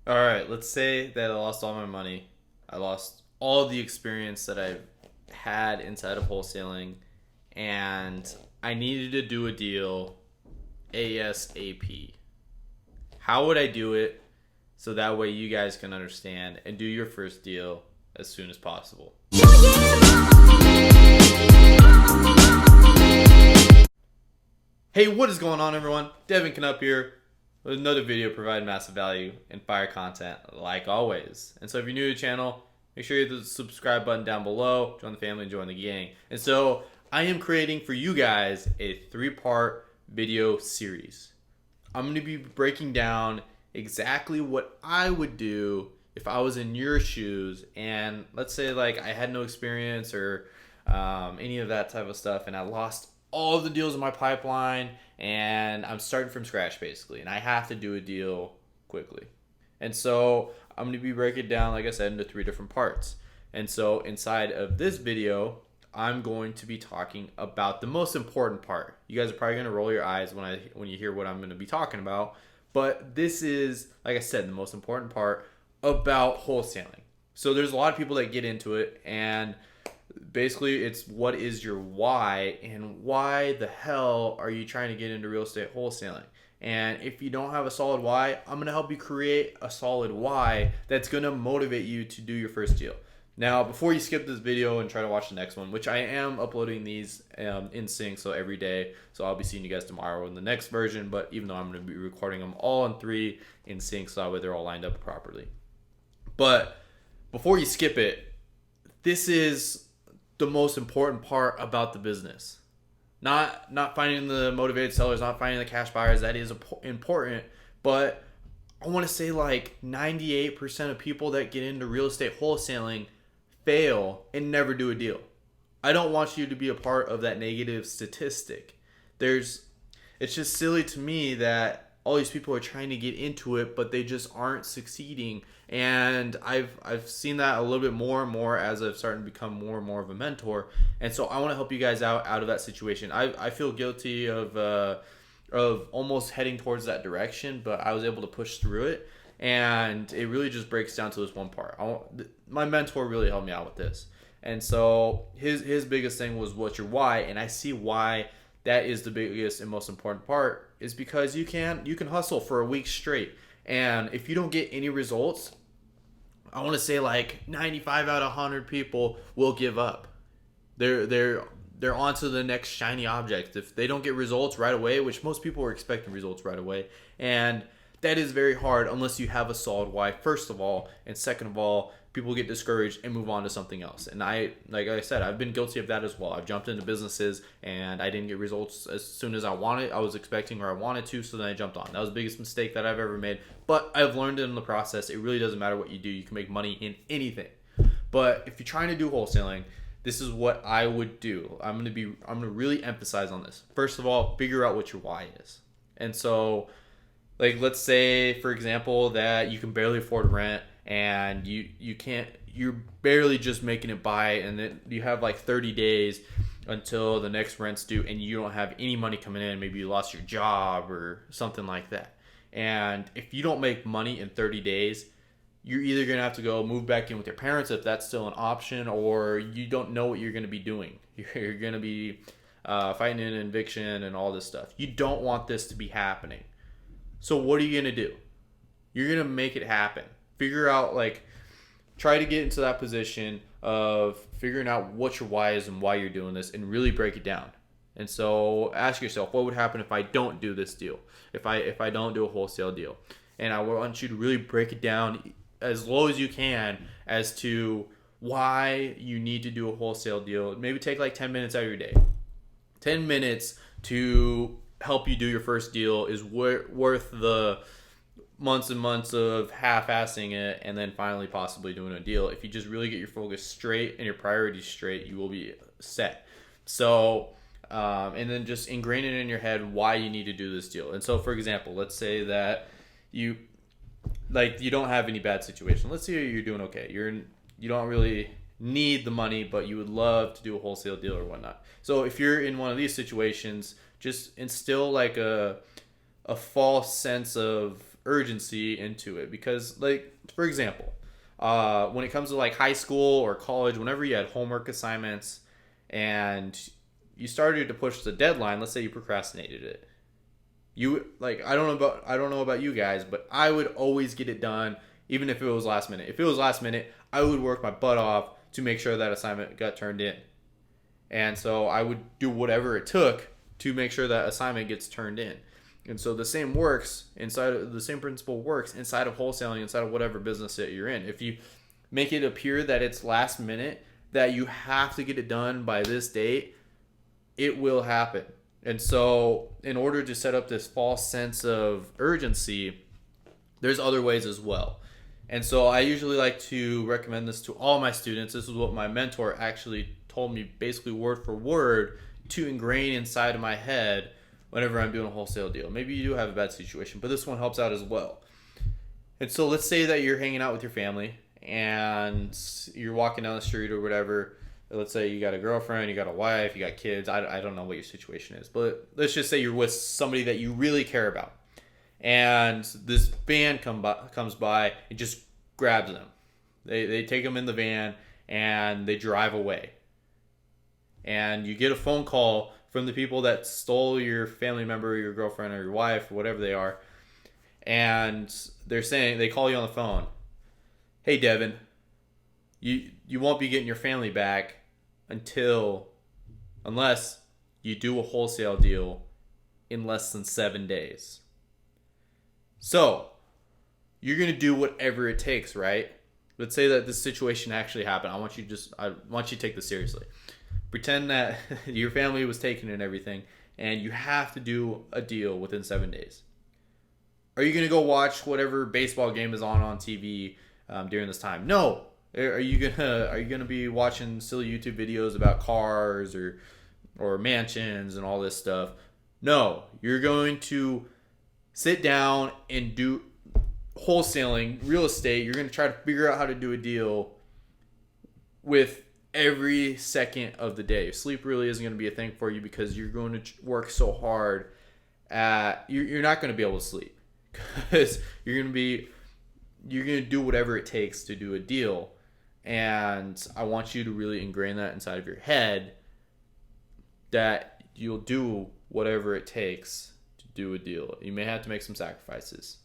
All right, let's say that I lost all my money. I lost all the experience that I've had inside of wholesaling, and I needed to do a deal ASAP. How would I do it so that way you guys can understand and do your first deal as soon as possible? Hey, what is going on, everyone? Devin Knupp here with another video providing massive value and fire content like always. And so if you're new to the channel, make sure you hit the subscribe button down below, join the family, and join the gang. And so I am creating for you guys a 3-part video series. I'm going to be breaking down exactly what I would do if I was in your shoes and let's say like I had no experience or any of that type of stuff, and I lost all of the deals in my pipeline and I'm starting from scratch basically, and I have to do a deal quickly. And so I'm going to be breaking it down, like I said, into 3 different parts. And so inside of this video, I'm going to be talking about the most important part. You guys are probably going to roll your eyes when you hear what I'm going to be talking about, but this is, like I said, the most important part about wholesaling. So there's a lot of people that get into it, and basically it's what is your why and why the hell are you trying to get into real estate wholesaling. And if you don't have a solid why, I'm going to help you create a solid why that's going to motivate you to do your first deal. Now, before you skip this video and try to watch the next one, which I am uploading these in sync, so every day, so I'll be seeing you guys tomorrow in the next version, but even though I'm going to be recording them all in 3 in sync, so that way they're all lined up properly. But before you skip it, this is the most important part about the business. Not finding the motivated sellers, not finding the cash buyers. That is important, but I want to say like 98% of people that get into real estate wholesaling fail and never do a deal. I don't want you to be a part of that negative statistic. It's just silly to me that all these people are trying to get into it, but they just aren't succeeding. And I've seen that a little bit more and more as I've started to become more and more of a mentor. And so I want to help you guys out of that situation. I feel guilty of almost heading towards that direction, but I was able to push through it. And it really just breaks down to this one part. My mentor really helped me out with this. And so his biggest thing was what's your why, and I see why that is the biggest and most important part, is because you can hustle for a week straight, and if you don't get any results, I want to say like 95 out of 100 people will give up. They're on to the next shiny object if they don't get results right away, which most people are expecting results right away. And that is very hard unless you have a solid why, first of all, and second of all, people get discouraged and move on to something else. And like I said, I've been guilty of that as well. I've jumped into businesses and I didn't get results as soon as I was expecting, or I wanted to, so then I jumped on. That was the biggest mistake that I've ever made, but I've learned it in the process. It really doesn't matter what you do. You can make money in anything. But if you're trying to do wholesaling, this is what I would do. I'm gonna really emphasize on this. First of all, figure out what your why is. And so, like, let's say, for example, that you can barely afford rent and you're barely just making it by, and then you have like 30 days until the next rent's due and you don't have any money coming in. Maybe you lost your job or something like that. And if you don't make money in 30 days, you're either going to have to go move back in with your parents if that's still an option, or you don't know what you're going to be doing. You're going to be fighting an eviction and all this stuff. You don't want this to be happening. So what are you going to do? You're going to make it happen. Figure out, try to get into that position of figuring out what your why is and why you're doing this, and really break it down. And so ask yourself, what would happen if I don't do this deal? If I don't do a wholesale deal? And I want you to really break it down as low as you can as to why you need to do a wholesale deal. Maybe take like 10 minutes out of your day. 10 minutes to help you do your first deal is worth the months and months of half-assing it and then finally possibly doing a deal. If you just really get your focus straight and your priorities straight, you will be set. So, and then just ingrain it in your head why you need to do this deal. And so, for example, let's say that you don't have any bad situation. Let's say you're doing okay. You don't really need the money, but you would love to do a wholesale deal or whatnot. So if you're in one of these situations, just instill like a false sense of urgency into it. Because, like, for example, when it comes to like high school or college, whenever you had homework assignments and you started to push the deadline, let's say you procrastinated it. You like I don't know about you guys, but I would always get it done even if it was last minute. If it was last minute, I would work my butt off to make sure that assignment got turned in. And so I would do whatever it took to make sure that assignment gets turned in. And so the same principle works inside of wholesaling, inside of whatever business that you're in. If you make it appear that it's last minute, that you have to get it done by this date, it will happen. And so in order to set up this false sense of urgency, there's other ways as well. And so I usually like to recommend this to all my students. This is what my mentor actually told me, basically word for word, to ingrain inside of my head whenever I'm doing a wholesale deal. Maybe you do have a bad situation, but this one helps out as well. And so let's say that you're hanging out with your family and you're walking down the street or whatever. Let's say you got a girlfriend, you got a wife, you got kids. I don't know what your situation is, but let's just say you're with somebody that you really care about. And this van comes by and just grabs them. They take them in the van and they drive away. And you get a phone call from the people that stole your family member or your girlfriend or your wife or whatever they are. And they call you on the phone. Hey, Devin, you won't be getting your family back unless you do a wholesale deal in less than 7 days. So, you're going to do whatever it takes, right? Let's say that this situation actually happened. I want you to take this seriously. Pretend that your family was taken and everything, and you have to do a deal within 7 days. Are you going to go watch whatever baseball game is on TV during this time? No. Are you gonna be watching silly YouTube videos about cars or mansions and all this stuff? No. You're going to sit down and do wholesaling, real estate. You're going to try to figure out how to do a deal with every second of the day. Sleep really isn't going to be a thing for you because you're going to work so hard you're not going to be able to sleep because you're going to do whatever it takes to do a deal. And I want you to really ingrain that inside of your head that you'll do whatever it takes to do a deal. You may have to make some sacrifices.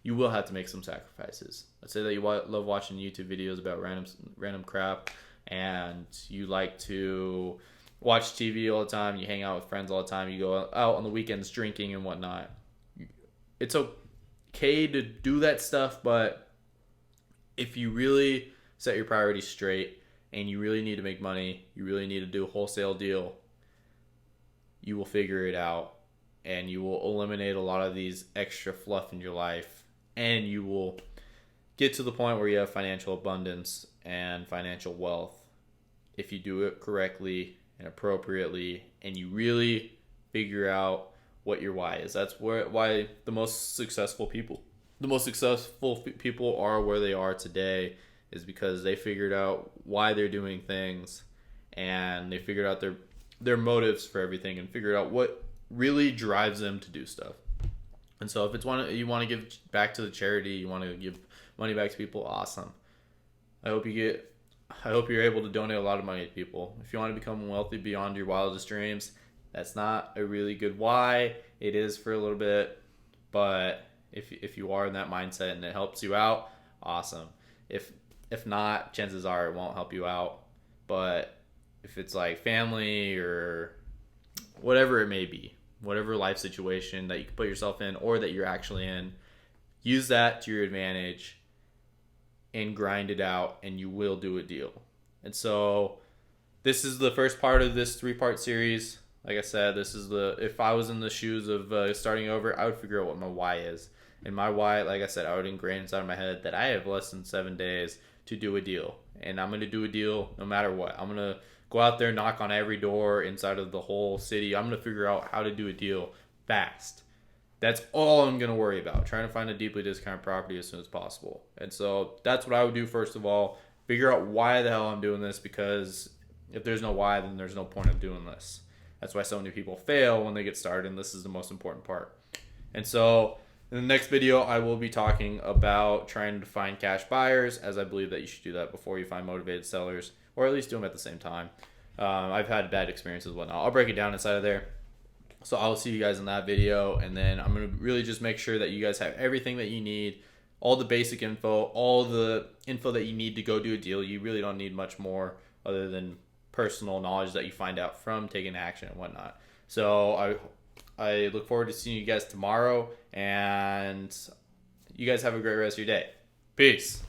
You will have to make some sacrifices. Let's say that you love watching YouTube videos about random crap and you like to watch TV all the time, you hang out with friends all the time, you go out on the weekends drinking and whatnot. It's okay to do that stuff, but if you really set your priorities straight and you really need to make money, you really need to do a wholesale deal, you will figure it out and you will eliminate a lot of these extra fluff in your life and you will get to the point where you have financial abundance and financial wealth if you do it correctly and appropriately and you really figure out what your why is. That's why the most successful people are where they are today, is because they figured out why they're doing things and they figured out their motives for everything and figured out what really drives them to do stuff. And so if you want to give back to the charity, you want to give money back to people, awesome. I hope you're able to donate a lot of money to people. If you want to become wealthy beyond your wildest dreams, that's not a really good why. It is for a little bit, but if you are in that mindset and it helps you out, awesome. If not, chances are it won't help you out. But if it's like family or whatever it may be, whatever life situation that you can put yourself in or that you're actually in, use that to your advantage and grind it out and you will do a deal. And so this is the first part of this 3-part series. Like I said, if I was in the shoes of starting over, I would figure out what my why is. And my why, like I said, I would ingrain inside of my head that I have less than 7 days to do a deal. And I'm going to do a deal no matter what. I'm going to go out there, knock on every door inside of the whole city. I'm going to figure out how to do a deal fast. That's all I'm going to worry about, trying to find a deeply discounted property as soon as possible. And so that's what I would do first of all. Figure out why the hell I'm doing this, because if there's no why, then there's no point of doing this. That's why so many people fail when they get started, and this is the most important part. And so In the next video, I will be talking about trying to find cash buyers, as I believe that you should do that before you find motivated sellers, or at least do them at the same time. I've had bad experiences and whatnot. I'll break it down inside of there. So I'll see you guys in that video, and then I'm going to really just make sure that you guys have everything that you need, all the basic info, all the info that you need to go do a deal. You really don't need much more other than personal knowledge that you find out from taking action and whatnot. So I look forward to seeing you guys tomorrow, and you guys have a great rest of your day. Peace.